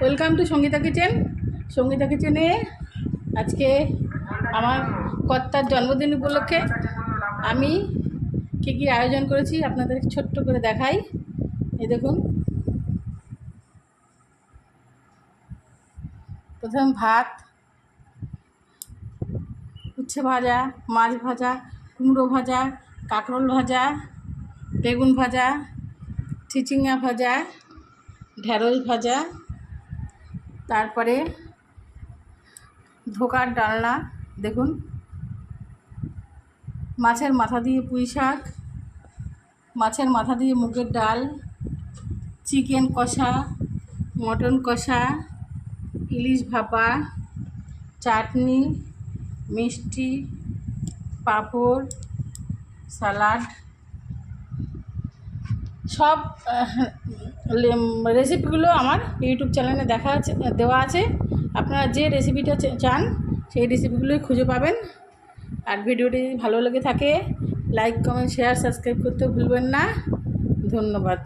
Welcome to Sangeeta kitchen. Sangeeta কিচেনে আজকে আমার কর্তার জন্মদিন উপলক্ষে আমি কী আয়োজন করেছি আপনাদের ছোট্ট করে দেখাই। এই দেখুন, প্রথম ভাত, উচ্ছে ভাজা, মাছ ভাজা, কুমড়ো ভাজা, কাঁকরোল ভাজা, বেগুন ভাজা, চিচিঙ্গা ভাজা, ঢেঁড়স ভাজা, তারপরে ধোকার ডালনা, দেখুন মাছের মাথা দিয়ে পুঁই শাক, মাছের মাথা দিয়ে মুগের ডাল, চিকেন কষা, মটন কষা, ইলিশ ভাপা, চাটনি, মিষ্টি, পাঁপড়, স্যালাড, সব রেসিপিগুলো আমার ইউটিউব চ্যানেলে দেওয়া আছে। আপনারা যে রেসিপিটা চান সেই রেসিপিগুলোই খুঁজে পাবেন। আর ভিডিওটি ভালো লেগে থাকে লাইক, কমেন্ট, শেয়ার, সাবস্ক্রাইব করতে ভুলবেন না। ধন্যবাদ।